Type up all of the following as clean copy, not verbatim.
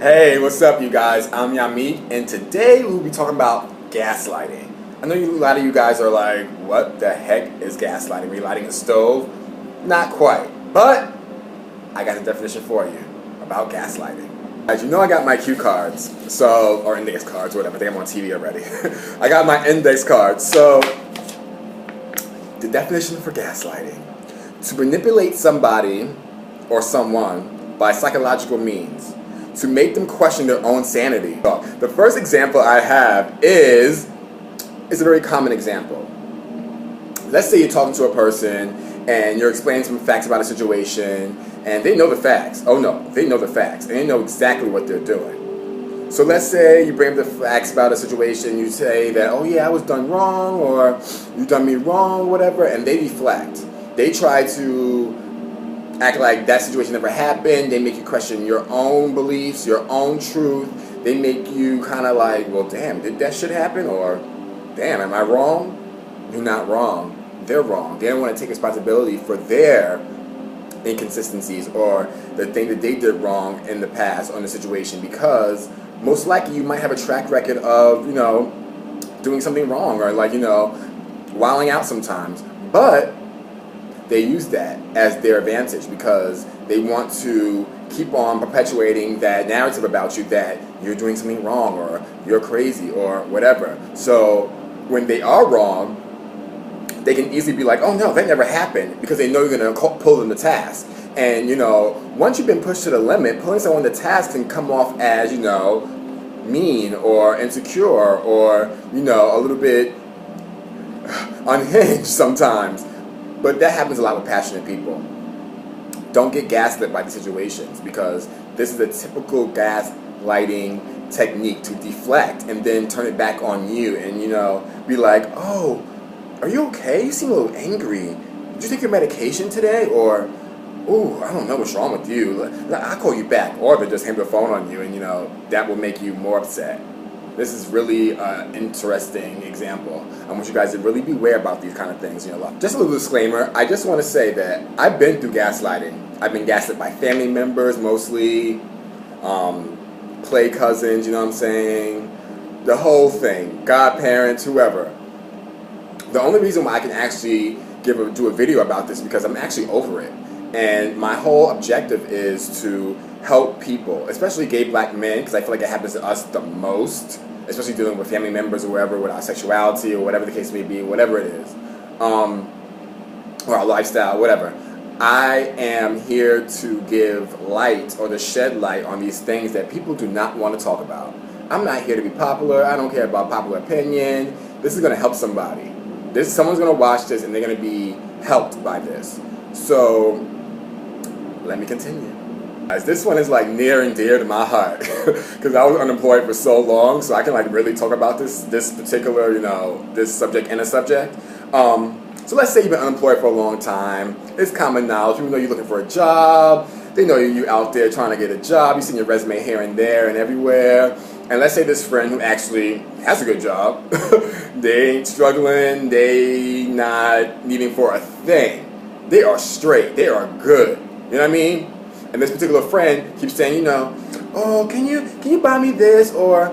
Hey, what's up, you guys? I'm Yamik, and today we'll be talking about gaslighting. I know a lot of you guys are like, what the heck is gaslighting? Relighting a stove? Not quite, but I got a definition for you about gaslighting. As you know, I got my cue cards, or index cards, whatever. I think I'm on TV already. I got my index cards. So, the definition for gaslighting: to manipulate somebody or someone by psychological means, to make them question their own sanity. The first example I have is a very common example. Let's say you're talking to a person and you're explaining some facts about a situation, and they know the facts. Oh no, they know the facts, and they know exactly what they're doing. So let's say you bring up the facts about a situation, you say that, oh yeah, I was done wrong, or you done me wrong, whatever, and they deflect. They try to act like that situation never happened. They make you question your own beliefs, your own truth. They make you kind of like, well, damn, did that shit happen? Or, damn, am I wrong? You're not wrong. They're wrong. They don't want to take responsibility for their inconsistencies or the thing that they did wrong in the past on the situation, because most likely you might have a track record of, doing something wrong or wilding out sometimes. But they use that as their advantage because they want to keep on perpetuating that narrative about you that you're doing something wrong or you're crazy or whatever. So when they are wrong, they can easily be like, oh no, that never happened, because they know you're going to pull them to task. And once you've been pushed to the limit, pulling someone to task can come off as, mean or insecure or, a little bit unhinged sometimes. But that happens a lot with passionate people. Don't get gaslit by the situations, because this is a typical gaslighting technique, to deflect and then turn it back on you and, be like, oh, are you okay? You seem a little angry. Did you take your medication today? Or, oh, I don't know what's wrong with you. I'll call you back. Or they'll just hang the phone on you and, that will make you more upset. This is really an interesting example. I want you guys to really beware about these kind of things. Just a little disclaimer. I just want to say that I've been through gaslighting. I've been gaslit by family members, mostly, play cousins, you know what I'm saying? The whole thing, godparents, whoever. The only reason why I can actually do a video about this is because I'm actually over it. And my whole objective is to help people, especially gay black men, because I feel like it happens to us the most, especially dealing with family members or whatever, with our sexuality or whatever the case may be, whatever it is, or our lifestyle, whatever. I am here to give light, or to shed light on these things that people do not want to talk about. I'm not here to be popular. I don't care about popular opinion. This is going to help somebody. Someone's going to watch this and they're going to be helped by this. So let me continue. Guys, this one is like near and dear to my heart because I was unemployed for so long, so I can really talk about this particular, this subject and a subject. So let's say you've been unemployed for a long time. It's common knowledge. People know you're looking for a job. They know you're out there trying to get a job. You've seen your resume here and there and everywhere. And let's say this friend who actually has a good job, they ain't struggling, they not needing for a thing. They are straight, they are good. You know what I mean? And this particular friend keeps saying, oh, can you buy me this, or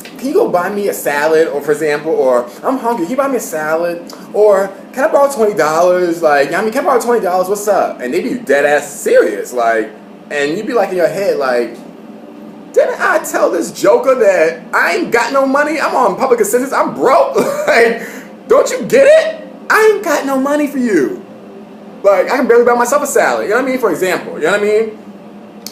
can you go buy me a salad, or for example, or I'm hungry, can you buy me a salad, or can I borrow $20? Can I borrow $20? What's up? And they be dead ass serious, and you be in your head, didn't I tell this joker that I ain't got no money? I'm on public assistance. I'm broke. Don't you get it? I ain't got no money for you. I can barely buy myself a salad. You know what I mean? For example. You know what I mean?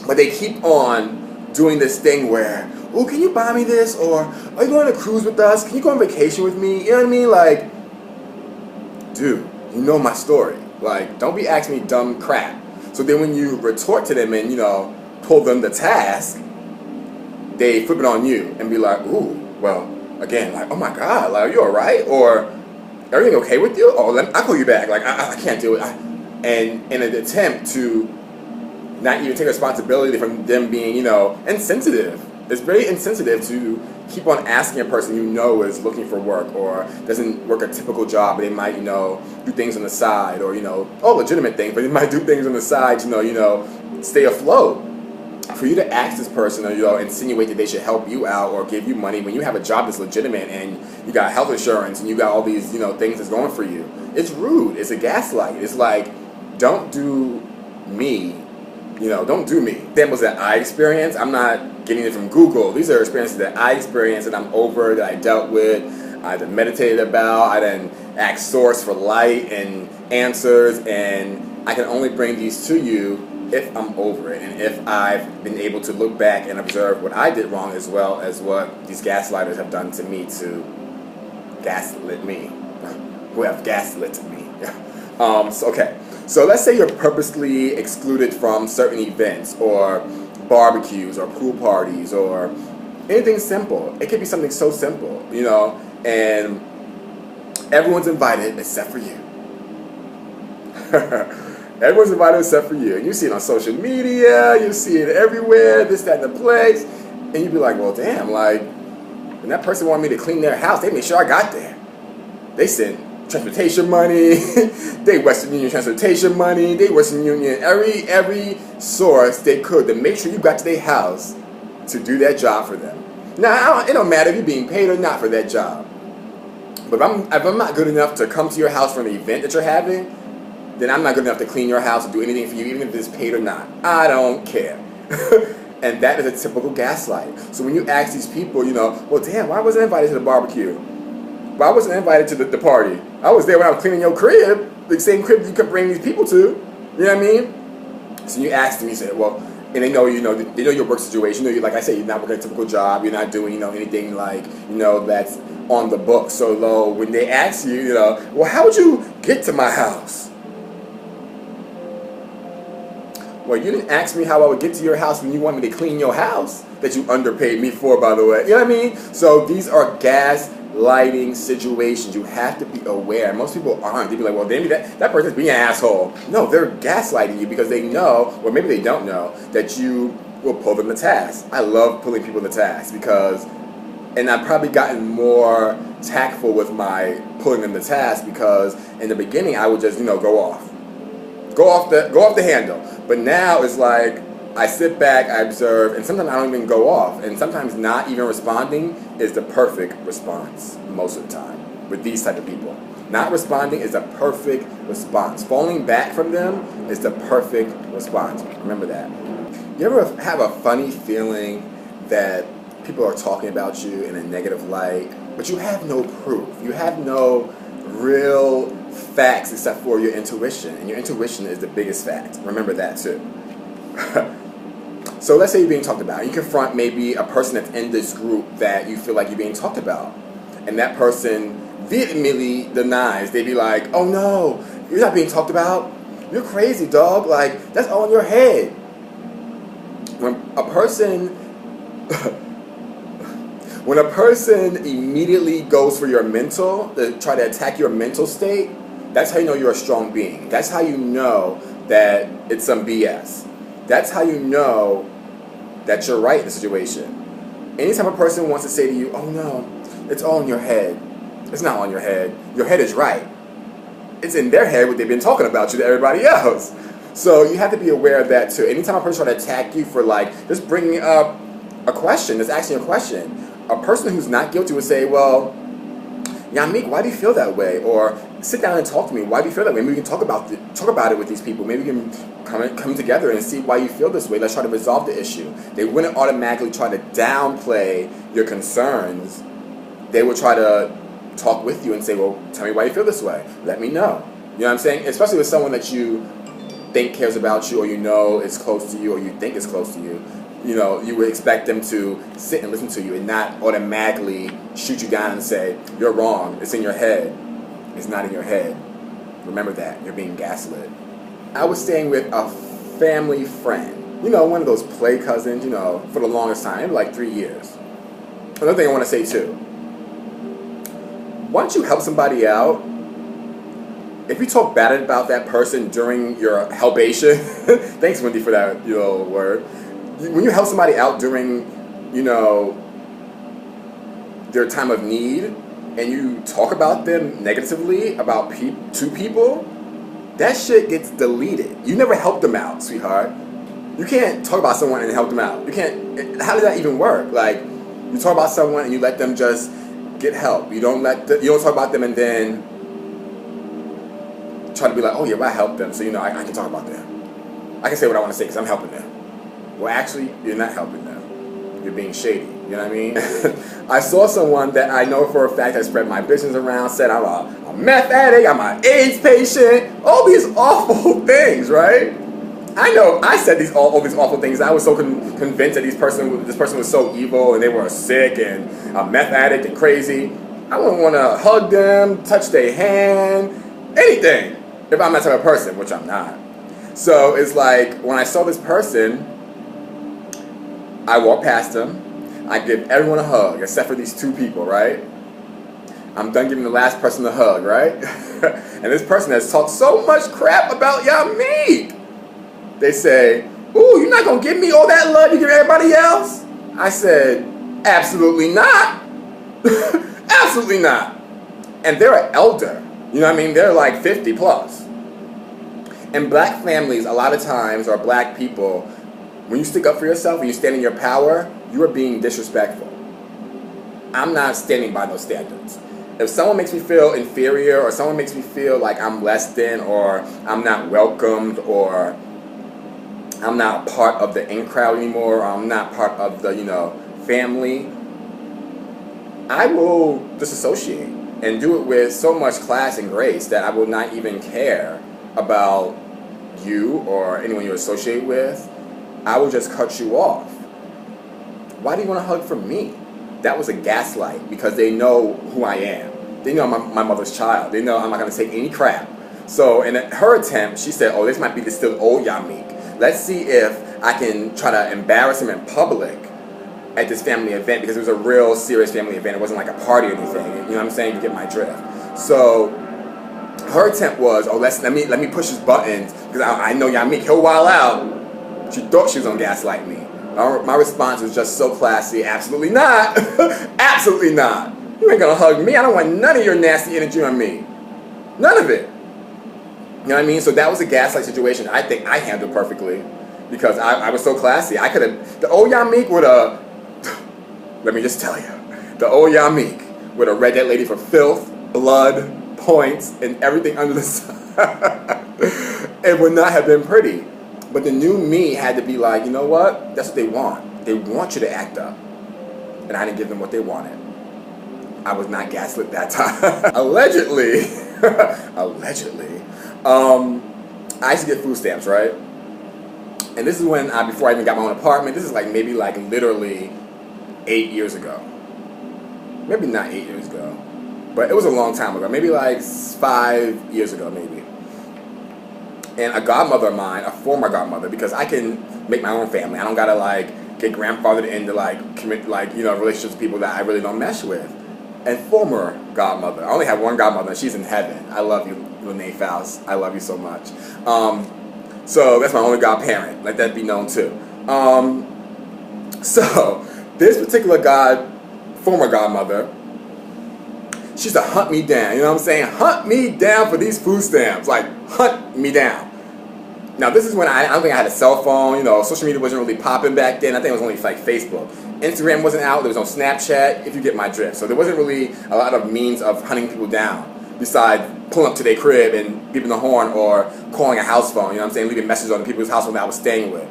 But they keep on doing this thing where, oh, can you buy me this? Or are you going on a cruise with us? Can you go on vacation with me? You know what I mean? Dude, you know my story. Don't be asking me dumb crap. So then when you retort to them and, pull them to task, they flip it on you and be like, ooh, well, again, oh my God, are you all right? Or, everything okay with you? Oh, I'll call you back. I can't do it. And in an attempt to not even take responsibility from them being, insensitive. It's very insensitive to keep on asking a person is looking for work or doesn't work a typical job, but they might, do things on the side or, all legitimate things, but they might do things on the side to, stay afloat. for you to ask this person or, you know, insinuate that they should help you out or give you money when you have a job that's legitimate and you got health insurance and you got all these, you know, things that's going for you, it's rude. It's a gaslight. It's like, don't do me, you know, don't do me. Examples that I experienced, I'm not getting it from Google. These are experiences that I experienced, that I'm over, that I dealt with, I then meditated about, I then asked source for light and answers, and I can only bring these to you if I'm over it, and if I've been able to look back and observe what I did wrong, as well as what these gaslighters have done to me to gaslit me, who have gaslit me. So let's say you're purposely excluded from certain events or barbecues or pool parties or anything simple. It could be something so simple, you know, and everyone's invited except for you. Everyone's invited except for you. And you see it on social media, you see it everywhere, this, that, and the place. And you'd be like, well, damn, like, when that person wanted me to clean their house, they made sure I got there. They sent transportation money, they Western Union transportation money, they Western Union, every source they could to make sure you got to their house to do that job for them. Now, it don't matter if you're being paid or not for that job. But if I'm not good enough to come to your house for an event that you're having, then I'm not good enough to clean your house or do anything for you, even if it's paid or not. I don't care. And that is a typical gaslight. So when you ask these people, you know, well, damn, why wasn't I invited to the barbecue? Why wasn't I invited to the party? I was there when I was cleaning your crib, the same crib you could bring these people to. You know what I mean? So you ask them, you say, well, and they know your work situation. You know, like I said, you're not working a typical job. You're not doing, you know, anything like, you know, that's on the book. So when they ask you, you know, well, how would you get to my house? Well, you didn't ask me how I would get to your house when you wanted me to clean your house that you underpaid me for, by the way. You know what I mean? So these are gaslighting situations. You have to be aware. Most people aren't. They be like, well, maybe that person's being an asshole. No, they're gaslighting you because they know, or maybe they don't know, that you will pull them to task. I love pulling people to task because, and I've probably gotten more tactful with my pulling them to task because in the beginning I would just, you know, go off the handle. But now it's like I sit back, I observe, and sometimes I don't even go off. And sometimes not even responding is the perfect response most of the time with these type of people. Not responding is the perfect response. Falling back from them is the perfect response. Remember that. You ever have a funny feeling that people are talking about you in a negative light, but you have no proof? You have no real facts except for your intuition, and your intuition is the biggest fact. Remember that too. So let's say you're being talked about. You confront maybe a person that's in this group that you feel like you're being talked about, and that person vehemently denies. They be like, oh no, you're not being talked about. You're crazy, dog. Like, that's all in your head. When a person immediately goes for your mental, to try to attack your mental state, that's how you know you're a strong being. That's how you know that it's some BS. That's how you know that you're right in the situation. Anytime a person wants to say to you, oh no, it's all in your head. It's not on your head. Your head is right. It's in their head what they've been talking about you to everybody else. So you have to be aware of that too. Anytime a person tries to attack you for like just bringing up a question, just asking a question, a person who's not guilty would say, well, Yamik, why do you feel that way? Or sit down and talk to me. Why do you feel that way? Maybe we can talk about it with these people. Maybe we can come together and see why you feel this way. Let's try to resolve the issue. They wouldn't automatically try to downplay your concerns. They would try to talk with you and say, well, tell me why you feel this way. Let me know. You know what I'm saying? Especially with someone that you think cares about you, or you know is close to you, or you think is close to you. You know, you would expect them to sit and listen to you and not automatically shoot you down and say, you're wrong, it's in your head. It's not in your head. Remember that. You're being gaslit. I was staying with a family friend. You know, one of those play cousins, you know, for the longest time, maybe like 3 years. Another thing I want to say too. Once you help somebody out, if you talk bad about that person during your helpation, thanks Wendy for that, you know, word. When you help somebody out during, you know, their time of need, and you talk about them negatively about to people, that shit gets deleted. You never helped them out, sweetheart. You can't talk about someone and help them out. You can't. How does that even work? Like, you talk about someone and you let them just get help. You don't talk about them and then try to be like, oh yeah, well, I helped them, so I can talk about them. I can say what I want to say because I'm helping them. Well, actually, you're not helping them. You're being shady. You know what I mean? I saw someone that I know for a fact has spread my business around, said I'm a meth addict, I'm an AIDS patient, all these awful things, right? I know I said all these awful things. I was so convinced that this person was so evil and they were sick and a meth addict and crazy. I wouldn't want to hug them, touch their hand, anything, if I'm that type of person, which I'm not. So it's like, when I saw this person, I walk past them, I give everyone a hug, except for these two people, right? I'm done giving the last person a hug, right? And this person has talked so much crap about Yamik. They say, ooh, you're not going to give me all that love you give everybody else? I said, absolutely not. Absolutely not. And they're an elder. You know what I mean? They're like 50 plus. And black families, a lot of times, or black people, when you stick up for yourself and you stand in your power, you are being disrespectful. I'm not standing by those standards. If someone makes me feel inferior, or someone makes me feel like I'm less than, or I'm not welcomed, or I'm not part of the in crowd anymore, or I'm not part of the, family, I will disassociate and do it with so much class and grace that I will not even care about you or anyone you associate with. I will just cut you off. Why do you want to hug from me? That was a gaslight, because they know who I am. They know I'm my mother's child. They know I'm not going to take any crap. So in her attempt, she said, oh, this might be the still old Yamik. Let's see if I can try to embarrass him in public at this family event, because it was a real serious family event. It wasn't like a party or anything. You know what I'm saying? You get my drift. So her attempt was, oh, let me push his buttons, because I know Yamik, he'll wild out. She thought she was gonna gaslight me. My response was just so classy. Absolutely not. Absolutely not. You ain't gonna hug me. I don't want none of your nasty energy on me. None of it. You know what I mean? So that was a gaslight situation. I think I handled perfectly, because I was so classy. I could have, the old Yamik would have, let me just tell you, the old Yamik would have read that lady for filth, blood, points, and everything under the sun. It would not have been pretty. But the new me had to be like, you know what? That's what they want. They want you to act up. And I didn't give them what they wanted. I was not gaslit that time. Allegedly, I used to get food stamps, right? And this is when, before I even got my own apartment, this is like maybe like literally 8 years ago. Maybe not 8 years ago, but it was a long time ago. Maybe like 5 years ago, maybe. And a godmother of mine, a former godmother, because I can make my own family. I don't gotta like get grandfathered into like commit like relationships with people that I really don't mesh with. And former godmother, I only have one godmother, and she's in heaven. I love you, Renee Faust. I love you so much. So that's my only godparent. Let that be known too. So this particular former godmother, she used to hunt me down. You know what I'm saying? Hunt me down for these food stamps. Like, hunt me down. Now, this is when I don't think I had a cell phone. Social media wasn't really popping back then. I think it was only like Facebook. Instagram wasn't out. There was no Snapchat, if you get my drift. So there wasn't really a lot of means of hunting people down besides pulling up to their crib and beeping the horn or calling a house phone. You know what I'm saying? Leaving messages on the people's house phone that I was staying with.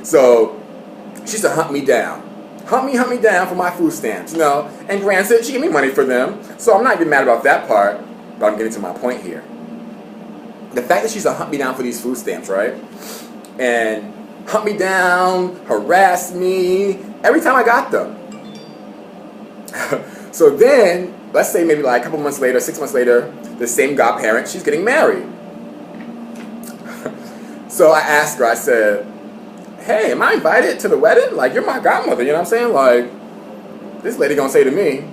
So she used to hunt me down. Hunt me down for my food stamps, And granted, she gave me money for them, so I'm not even mad about that part, but I'm getting to my point here. The fact that she used to hunt me down for these food stamps, right? And hunt me down, harass me, every time I got them. So then, let's say maybe like a couple months later, 6 months later, the same godparent, she's getting married. So I asked her, I said, hey, am I invited to the wedding? Like, you're my godmother, you know what I'm saying? Like, this lady gonna say to me,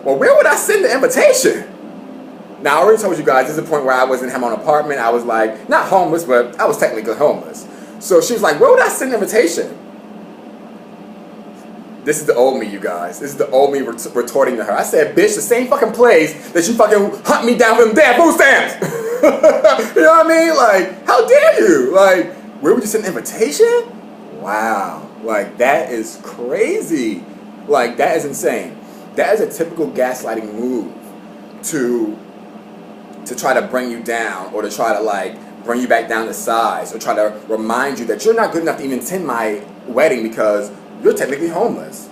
well, where would I send the invitation? Now, I already told you guys, this is the point where I wasn't having my own apartment. I was like, not homeless, but I was technically homeless. So she was like, where would I send the invitation? This is the old me, you guys. This is the old me retorting to her. I said, bitch, the same fucking place that you fucking hunt me down for them damn food stamps. You know what I mean? Like, how dare you? Like, Where would you send an invitation? Wow. Like, that is crazy. Like, that is insane. That is a typical gaslighting move to try to bring you down, or to try to, like, bring you back down to size, or try to remind you that you're not good enough to even attend my wedding because you're technically homeless.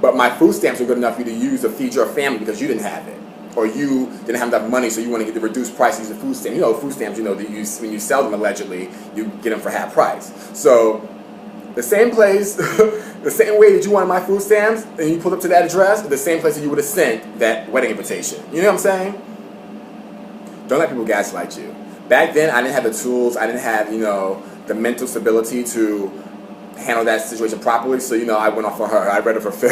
But my food stamps are good enough for you to use to feed your family because you didn't have it. Or you didn't have enough money, so you want to get the reduced price, use the food stamp. You know, food stamps, you know, that when you sell them allegedly, you get them for half price. So the same place, the same way that you wanted my food stamps, and you pulled up to that address, the same place that you would have sent that wedding invitation. You know what I'm saying? Don't let people gaslight you. Back then, I didn't have the tools. I didn't have, you know, the mental stability to handle that situation properly. So, you know, I went off on her. I read her for Phil.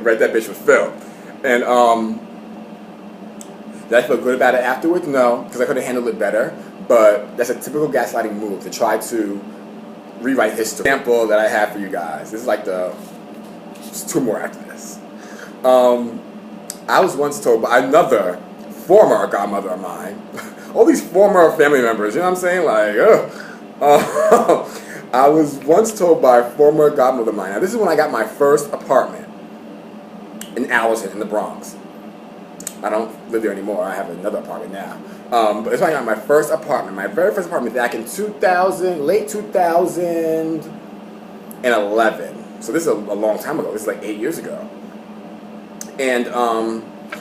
Read that bitch for Phil. And did I feel good about it afterwards? No, because I could have handled it better. But that's a typical gaslighting move, to try to rewrite history. Example that I have for you guys. This is like there's two more after this. I was once told by another former godmother of mine, all these former family members, you know what I'm saying? Like, I was once told by a former godmother of mine. Now, this is when I got my first apartment in Allerton in the Bronx. I don't live there anymore. I have another apartment now. But it's when I got my first apartment, my very first apartment back in late 2011. So this is a long time ago. This is like 8 years ago. And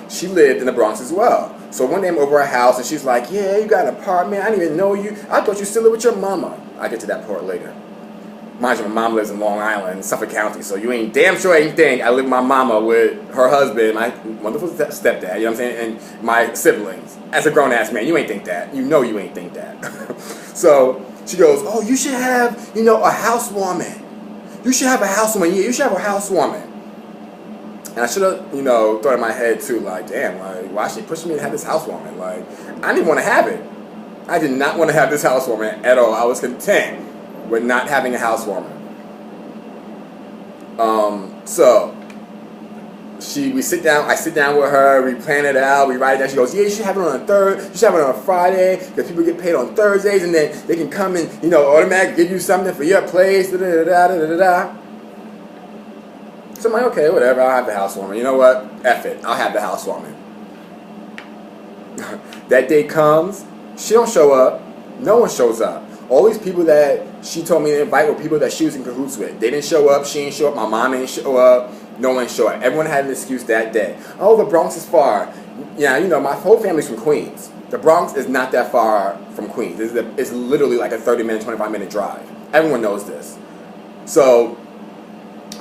she lived in the Bronx as well. So one day I'm over her house and she's like, yeah, you got an apartment. I didn't even know you. I thought you still live with your mama. I'll get to that part later. Mind you, my mom lives in Long Island, Suffolk County, so you ain't damn sure ain't think I live with my mama with her husband, my wonderful stepdad, you know what I'm saying, and my siblings. As a grown-ass man, you ain't think that. You know you ain't think that. So she goes, oh, you should have, you know, a housewarming. You should have a housewarming. Yeah, you should have a housewarming. And I should have, you know, thought in my head too, like, damn, like, why is she pushing me to have this housewarming? Like, I didn't want to have it. I did not want to have this housewarming at all. I was content with not having a housewarming. So we sit down. I sit down with her. We plan it out. We write it down. She goes, "Yeah, you should have it on a You should have it on a Friday because people get paid on Thursdays, and then they can come and, you know, automatically give you something for your place." Da da da da da da. So I'm like, okay, whatever. I'll have the housewarming. You know what? F it. I'll have the housewarming. That day comes. She don't show up. No one shows up. All these people that she told me to invite were people that she was in cahoots with. They didn't show up. She didn't show up. My mom didn't show up. No one showed up. Everyone had an excuse that day. Oh, the Bronx is far. Yeah, you know, my whole family's from Queens. The Bronx is not that far from Queens. It's literally like a 30-minute, 25-minute drive. Everyone knows this. So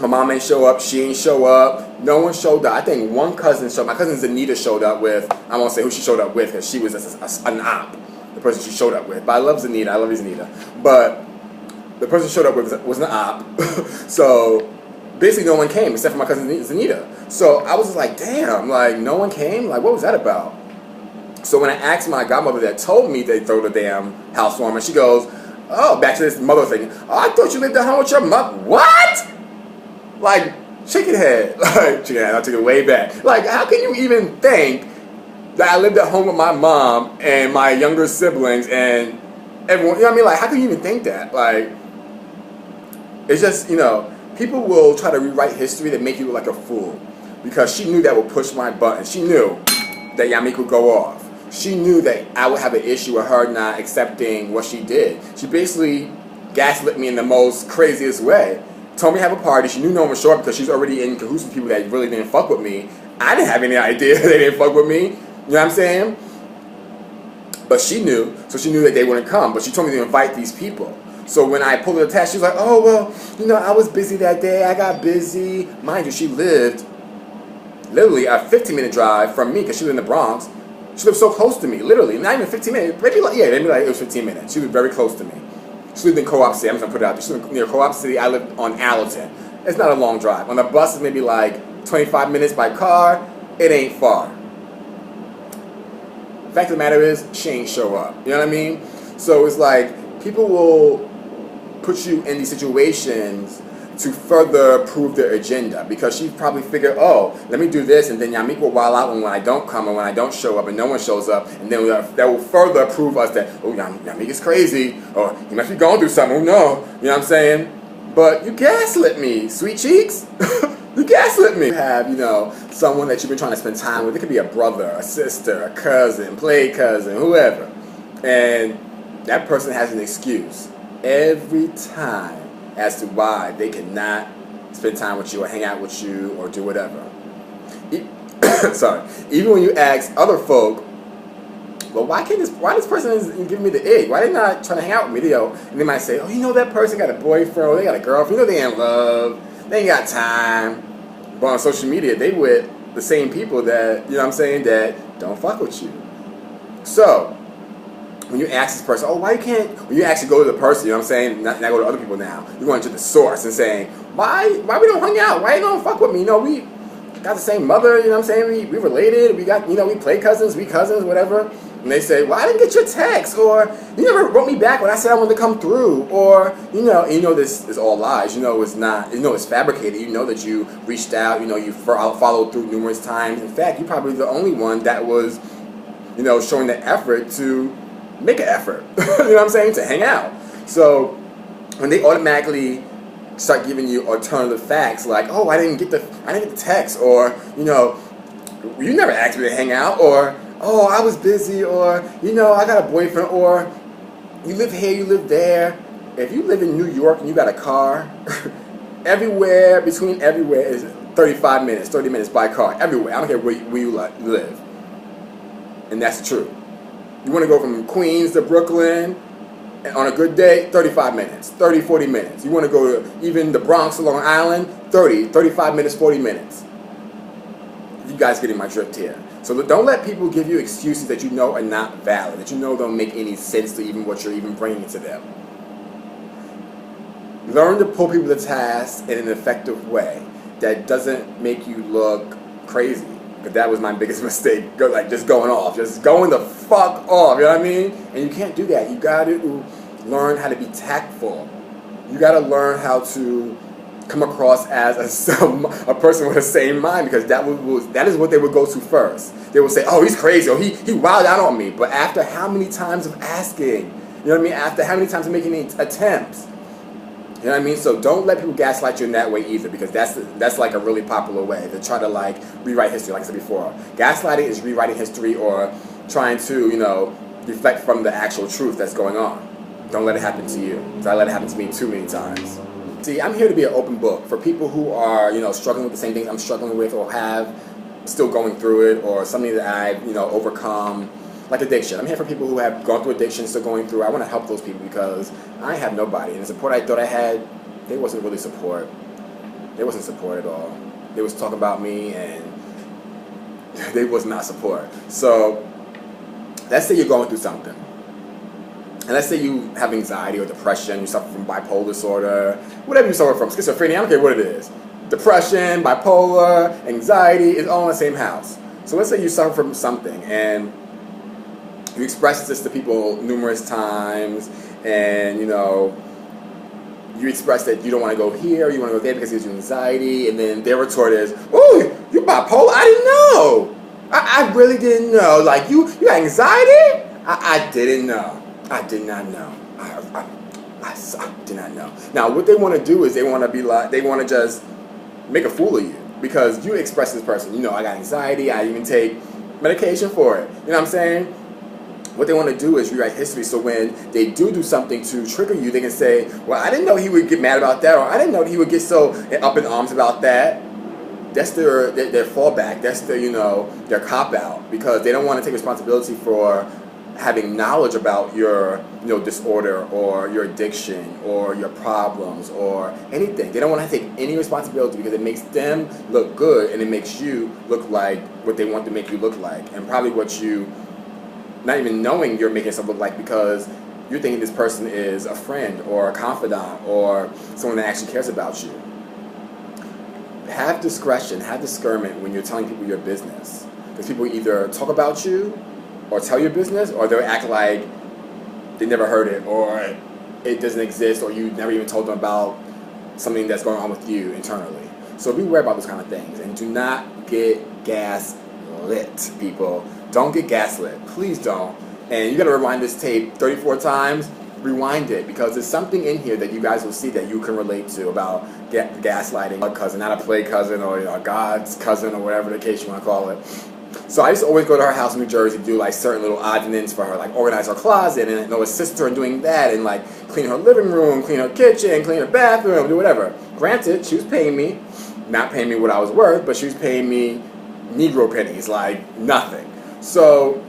my mom ain't show up. She ain't show up. No one showed up. I think one cousin showed up. My cousin Zanita showed up with. I won't say who she showed up with because she was an op. The person she showed up with. But I love Zanita. I love Zanita. But the person she showed up with was an op. So basically no one came except for my cousin Zanita. So I was just like, damn, like no one came? Like what was that about? So when I asked my godmother that told me they throw the damn housewarming, she goes, oh, back to this mother thing. Oh, I thought you lived at home with your mother. What? Like, chicken head. Like, chicken head, I'll take it way back. Like, how can you even think that I lived at home with my mom and my younger siblings and everyone, you know what I mean? Like, how can you even think that? Like, it's just, you know, people will try to rewrite history that make you look like a fool because she knew that would push my button. She knew that Yamik would go off. She knew that I would have an issue with her not accepting what she did. She basically gaslit me in the most craziest way. Told me to have a party. She knew no one was short because she's already in cahoots with people that really didn't fuck with me. I didn't have any idea they didn't fuck with me. You know what I'm saying? But she knew, so she knew that they wouldn't come. But she told me to invite these people. So when I pulled her the test, she was like, oh, well, you know, I was busy that day. I got busy. Mind you, she lived literally a 15-minute drive from me because she lived in the Bronx. She lived so close to me, literally. Not even 15 minutes. Maybe like it was 15 minutes. She lived very close to me. She lived in Co-op City. I'm just going to put it out there. She lived near Co-op City. I lived on Allerton. It's not a long drive. On the bus, it's maybe like 25 minutes by car. It ain't far. The fact of the matter is, she ain't show up. You know what I mean? So it's like, people will put you in these situations to further prove their agenda, because she probably figured, oh, let me do this, and then Yamik will wild out when I don't come and when I don't show up and no one shows up, and then that will further prove us that, oh, Yamik is crazy, or he must be going through something, oh no, you know what I'm saying? But you gaslit me, sweet cheeks. You gaslit me. You have, someone that you've been trying to spend time with. It could be a brother, a sister, a cousin, play cousin, whoever. And that person has an excuse every time as to why they cannot spend time with you or hang out with you or do whatever. Sorry. Even when you ask other folk, well, why this person isn't giving me the egg? Why they not trying to hang out with me? And they might say, oh, that person got a boyfriend or they got a girlfriend. They in love. They ain't got time. But on social media, they with the same people that, that don't fuck with you. So, when you ask this person, oh, why you can't, when you actually go to the person, not go to other people now. You're going to the source and saying, why we don't hang out? Why you don't fuck with me? We got the same mother, we related, we got, we play cousins, whatever. And they say, well, I didn't get your text, or you never wrote me back when I said I wanted to come through, or, this is all lies, it's not, it's fabricated, that you reached out, you followed through numerous times. In fact, you're probably the only one that was, showing the effort to make an effort, to hang out. So, when they automatically start giving you alternative facts, like, oh, I didn't get the text, or, you never asked me to hang out, or, oh, I was busy, or, I got a boyfriend, or you live here, you live there. If you live in New York and you got a car, between everywhere is 35 minutes, 30 minutes by car, everywhere. I don't care where you live. And that's true. You want to go from Queens to Brooklyn, and on a good day, 35 minutes, 30, 40 minutes. You want to go to even the Bronx, Long Island, 35 minutes, 40 minutes. You guys getting my drift here. So don't let people give you excuses that are not valid, that don't make any sense to even what you're even bringing to them. Learn to pull people to task in an effective way that doesn't make you look crazy. Because that was my biggest mistake, just going off, just going the fuck off, you know what I mean? And you can't do that. You got to learn how to be tactful. You got to learn how to come across as a person with a sane mind, because that is what they would go to first. They would say, oh, he's crazy, or he wilded out on me. But after how many times of asking, you know what I mean? After how many times of making attempts, you know what I mean? So don't let people gaslight you in that way either, because that's like a really popular way to try to rewrite history, like I said before. Gaslighting is rewriting history or trying to, deflect from the actual truth that's going on. Don't let it happen to you, because I let it happen to me too many times. See, I'm here to be an open book for people who are, struggling with the same things I'm struggling with, or have still going through it, or something that I've, overcome, like addiction. I'm here for people who have gone through addiction, still going through. I want to help those people, because I have nobody, and the support I thought I had, they wasn't really support. They wasn't support at all. They was talking about me, and they was not support. So, let's say you're going through something. And let's say you have anxiety or depression, you suffer from bipolar disorder, whatever you suffer from, schizophrenia, I don't care what it is. Depression, bipolar, anxiety is all in the same house. So let's say you suffer from something, and you express this to people numerous times, and you express that you don't want to go here, you want to go there because it gives you anxiety, and then their retort is, oh, you bipolar? I didn't know. I really didn't know. Like, you got anxiety? I didn't know. I did not know. I did not know. Now, what they want to do is they want to just make a fool of you, because you express this person, I got anxiety, I even take medication for it. You know what I'm saying? What they want to do is rewrite history, so when they do something to trigger you, they can say, well, I didn't know he would get mad about that, or I didn't know he would get so up in arms about that. That's their fallback. That's their cop-out, because they don't want to take responsibility for having knowledge about your disorder or your addiction or your problems or anything. They don't want to take any responsibility, because it makes them look good, and it makes you look like what they want to make you look like, and probably what you, not even knowing you're making yourself look like, because you're thinking this person is a friend or a confidant or someone that actually cares about you. Have discretion, have discernment when you're telling people your business, because people either talk about you or tell your business, or they'll act like they never heard it, or it doesn't exist, or you never even told them about something that's going on with you internally. So be aware about those kind of things, and do not get gaslit, people. Don't get gaslit. Please don't. And you got to rewind this tape 34 times. Rewind it, because there's something in here that you guys will see that you can relate to about gaslighting a cousin, not a play cousin, or God's cousin, or whatever the case you want to call it. So I used to always go to her house in New Jersey to do like certain little odds and ends for her, like organize her closet and assist her in doing that, and like clean her living room, clean her kitchen, clean her bathroom, do whatever. Granted, she was paying me, not paying me what I was worth, but she was paying me Negro pennies, like nothing. So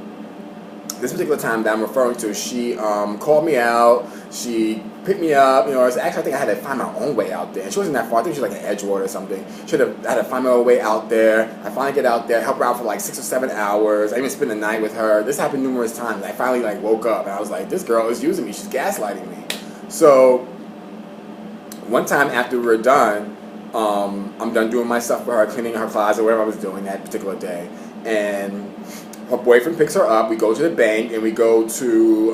this particular time that I'm referring to, she called me out. She picked me up. Actually, I think I had to find my own way out there. And she wasn't that far. I think she was like in Edgewater or something. I had to find my own way out there. I finally get out there, help her out for like 6 or 7 hours. I even spent the night with her. This happened numerous times. I finally like woke up and I was like, this girl is using me. She's gaslighting me. So one time after we were done, I'm done doing my stuff for her, cleaning her closet, whatever I was doing that particular day, and her boyfriend picks her up. We go to the bank, and we go to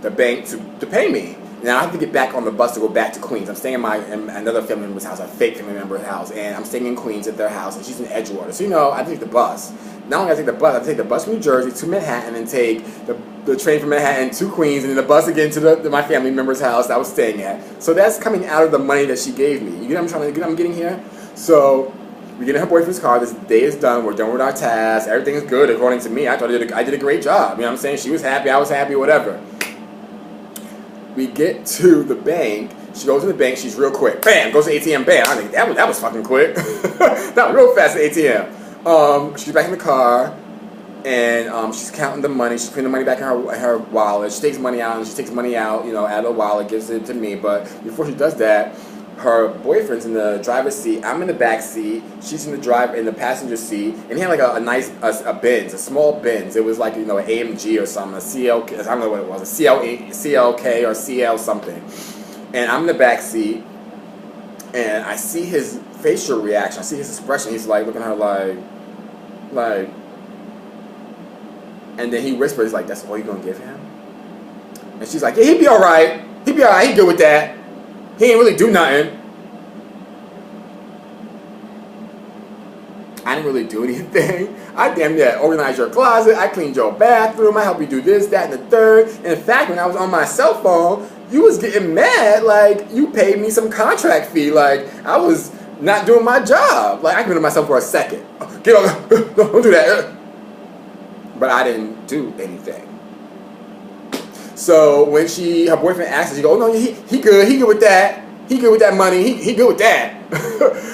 the bank to pay me. Now I have to get back on the bus to go back to Queens. I'm staying in another family member's house, a fake family member's house, and I'm staying in Queens at their house, and she's in Edgewater. So I take the bus. Not only I take the bus, I take the bus from New Jersey to Manhattan, and take the train from Manhattan to Queens, and then the bus again to my family member's house that I was staying at. So that's coming out of the money that she gave me. You get what I'm getting here? So we get in her boyfriend's car. This day is done. We're done with our task. Everything is good according to me. I thought I did a great job. You know what I'm saying? She was happy. I was happy. Whatever. We get to the bank. She goes to the bank. She's real quick. Bam! Goes to ATM. Bam! I think that was fucking quick. That was real fast at ATM. She's back in the car, and she's counting the money. She's putting the money back in her wallet. She takes money out, and she takes money out, out of the wallet, gives it to me. But before she does that, her boyfriend's in the driver's seat. I'm in the back seat. She's in the passenger seat. And he had like a nice Benz, a small Benz. It was like an AMG or something, a CL. I don't know what it was, a CLK or CL something. And I'm in the back seat, and I see his facial reaction. I see his expression. He's like looking at her like. And then he whispers like, "That's all you gonna give him?" And she's like, "Yeah, he'd be all right. He'd be all right. He good with that. He ain't really do nothing." I didn't really do anything. I damn near organized your closet. I cleaned your bathroom. I helped you do this, that, and the third. And in fact, when I was on my cell phone, you was getting mad like you paid me some contract fee. Like I was not doing my job. Like I committed myself for a second. Get on, don't do that. But I didn't do anything. So when her boyfriend asked her, she goes, "Oh no, he good with that. He good with that money. He good with that."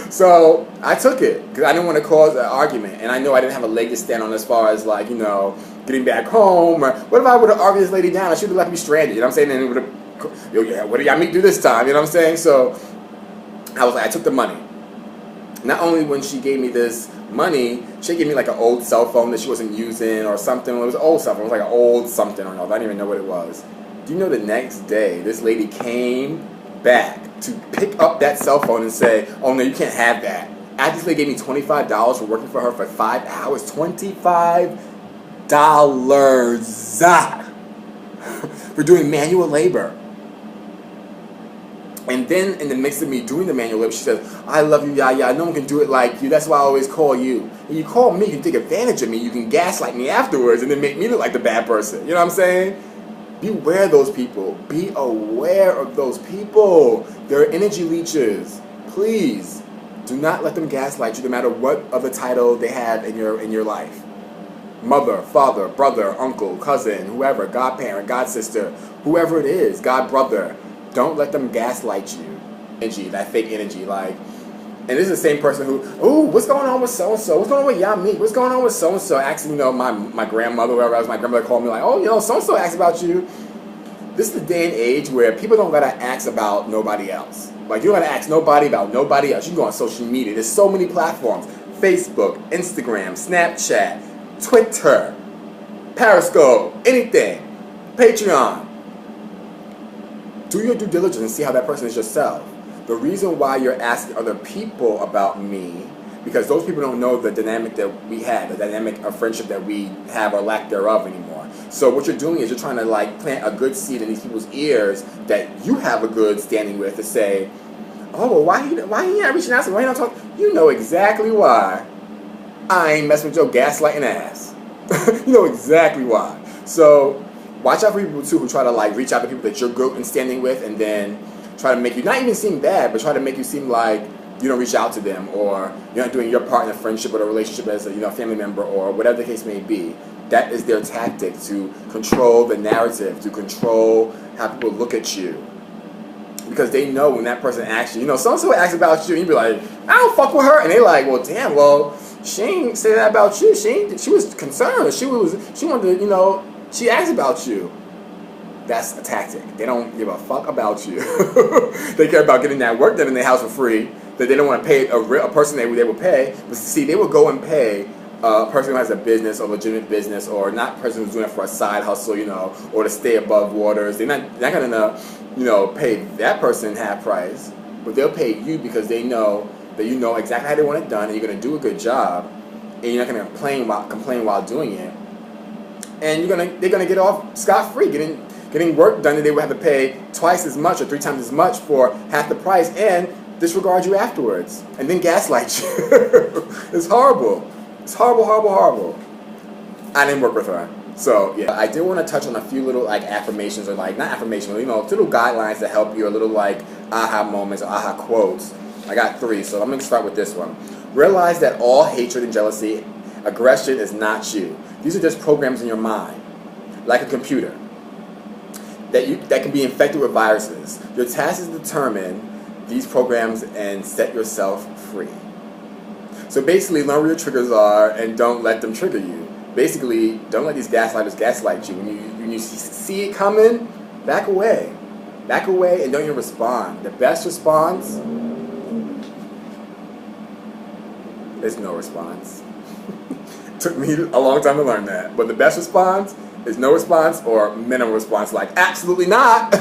So I took it because I didn't want to cause an argument, and I know I didn't have a leg to stand on as far as like getting back home. Or what if I would have argued this lady down? She would have left me stranded. You know what I'm saying? And it would have, what do y'all meet do this time? You know what I'm saying? So I took the money. Not only when she gave me this money, she gave me like an old cell phone that she wasn't using or something. It was an old cell phone. It was like an old something or another. I don't even know what it was. Do you know the next day, this lady came back to pick up that cell phone and say, "Oh no, you can't have that." After this lady gave me $25 for working for her for 5 hours. $25 for doing manual labor. And then in the midst of me doing the manual labor, she says, "I love you, yeah. No one can do it like you. That's why I always call you. And you call me, you can take advantage of me. You can gaslight me afterwards and then make me look like the bad person." You know what I'm saying? Beware those people. Be aware of those people. They're energy leeches. Please do not let them gaslight you, no matter what other title they have in your life. Mother, father, brother, uncle, cousin, whoever, godparent, godsister, whoever it is, god brother. Don't let them gaslight you. Energy, that fake energy, like. And this is the same person who, "Ooh, what's going on with so-and-so? What's going on with Yami? What's going on with so-and-so?" Asking, my grandmother, whoever else, my grandmother called me like, "Oh, so-and-so asked about you." This is the day and age where people don't gotta ask about nobody else. Like, you don't gotta ask nobody about nobody else. You can go on social media. There's so many platforms. Facebook, Instagram, Snapchat, Twitter, Periscope, anything. Patreon. Do your due diligence and see how that person is yourself. The reason why you're asking other people about me, because those people don't know the dynamic that we had, the dynamic of friendship that we have or lack thereof anymore. So what you're doing is you're trying to like plant a good seed in these people's ears that you have a good standing with to say, Oh, well, why he not reaching out to me? Why he not talking? You know exactly why. I ain't messing with your gaslighting ass. You know exactly why. So watch out for people too who try to like reach out to people that you're good in standing with, and then try to make you not even seem bad, but try to make you seem like you don't reach out to them, or you're not doing your part in a friendship or a relationship as a family member or whatever the case may be. That is their tactic to control the narrative, to control how people look at you. Because they know when that person asks you, so-and-so asks about you, and you be like, I don't fuck with her. And they like, well, damn, well, she ain't say that about you. She was concerned. She wanted to, she asked about you. That's a tactic. They don't give a fuck about you. They care about getting that work done in their house for free that they don't want to pay a person they would pay. But see, they would go and pay a person who has a business, or legitimate business, or not a person who's doing it for a side hustle, or to stay above waters. They're not gonna, pay that person half price, but they'll pay you because they know that you know exactly how they want it done, and you're gonna do a good job, and you're not gonna complain while doing it, and they're gonna get off scot-free, getting work done that they would have to pay twice as much or 3 times as much for half the price, and disregard you afterwards, and then gaslight you. It's horrible. It's horrible, horrible, horrible. I didn't work with her. So, yeah. I did want to touch on a few little, affirmations, or, not affirmations, little guidelines that help you, or little, aha moments, or aha quotes. I got 3, so I'm going to start with this one. Realize that all hatred and jealousy, aggression is not you. These are just programs in your mind, like a computer, that can be infected with viruses. Your task is to determine these programs and set yourself free. So basically, learn where your triggers are and don't let them trigger you. Basically, don't let these gaslighters gaslight you. When you see it coming, back away. Back away and don't even respond. The best response is no response. Took me a long time to learn that. But the best response is no response, or minimal response, like absolutely not.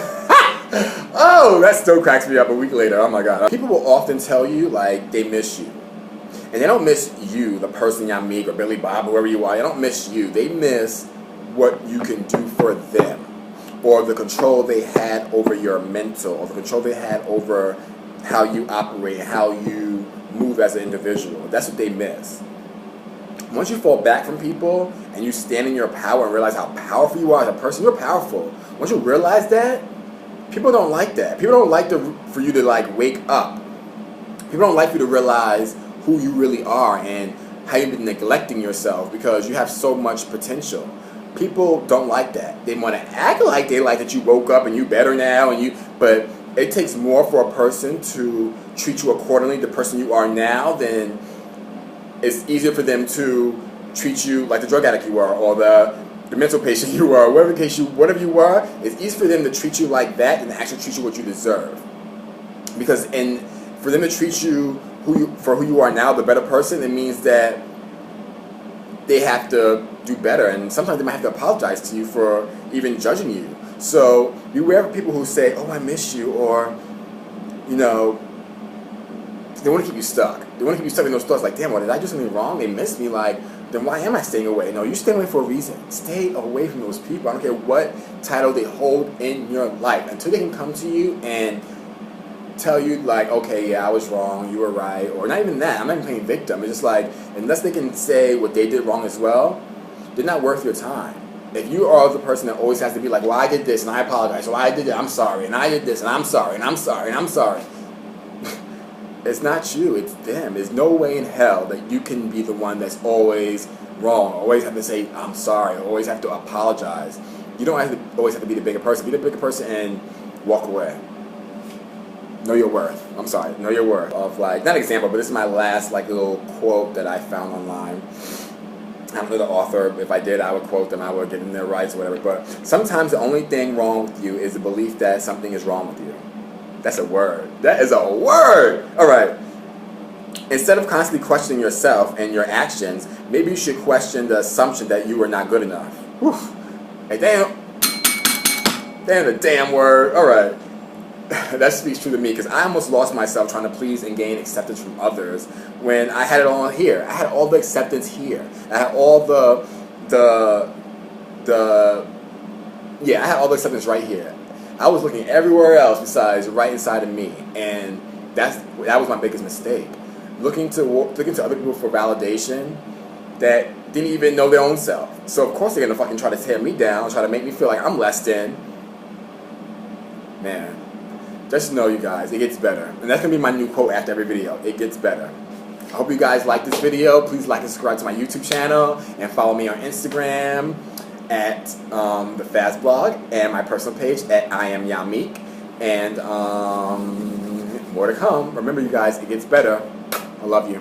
Oh, that still cracks me up a week later. Oh my God. People will often tell you they miss you. And they don't miss you, the person Yamik or Billy Bob, or whoever you are. They don't miss you. They miss what you can do for them, or the control they had over your mental, or the control they had over how you operate and how you move as an individual. That's what they miss. Once you fall back from people and you stand in your power and realize how powerful you are as a person, you're powerful. Once you realize that, people don't like that. People don't like for you to wake up. People don't like you to realize who you really are and how you've been neglecting yourself because you have so much potential. People don't like that. They want to act like they like that you woke up and you better now, but it takes more for a person to treat you accordingly, the person you are now, than it's easier for them to treat you like the drug addict you are, or the mental patient you are, whatever you were. It's easy for them to treat you like that than to actually treat you what you deserve. Because for them to treat you for who you are now, the better person, it means that they have to do better, and sometimes they might have to apologize to you for even judging you. So beware of people who say, "Oh, I miss you," or they want to keep you stuck. They want to keep you stuck in those thoughts. Like, damn, what, did I do something wrong? They miss me. Then why am I staying away? No, you stay away for a reason. Stay away from those people. I don't care what title they hold in your life, until they can come to you and tell you okay, yeah, I was wrong, you were right, or not even that. I'm not even playing victim. It's just unless they can say what they did wrong as well, they're not worth your time. If you are the person that always has to be well, I did this and I apologize, or I did it, I'm sorry, and I did this and I'm sorry, and I'm sorry, and I'm sorry. It's not you, it's them. There's no way in hell that you can be the one that's always wrong, always have to say I'm sorry, always have to apologize. You don't always have to be the bigger person. Be the bigger person and walk away. Know your worth. I'm sorry. Know your worth. Of not example, but this is my last little quote that I found online. I don't know the author. If I did, I would quote them. I would give them their rights or whatever. But sometimes the only thing wrong with you is the belief that something is wrong with you. That's a word. That is a word. All right. Instead of constantly questioning yourself and your actions, maybe you should question the assumption that you are not good enough. Whew. Hey, damn the damn word. All right. That speaks true to me, because I almost lost myself trying to please and gain acceptance from others when I had it all here. I had all the acceptance here. I had all I had all the acceptance right here. I was looking everywhere else besides right inside of me, and that was my biggest mistake. Looking to other people for validation that didn't even know their own self. So of course they're gonna fucking try to tear me down, try to make me feel like I'm less than. Man, just know, you guys, it gets better. And that's gonna be my new quote after every video. It gets better. I hope you guys like this video. Please like and subscribe to my YouTube channel and follow me on Instagram at the Fast Blog and my personal page at I am Yamik. And more to come. Remember, you guys, it gets better. I love you.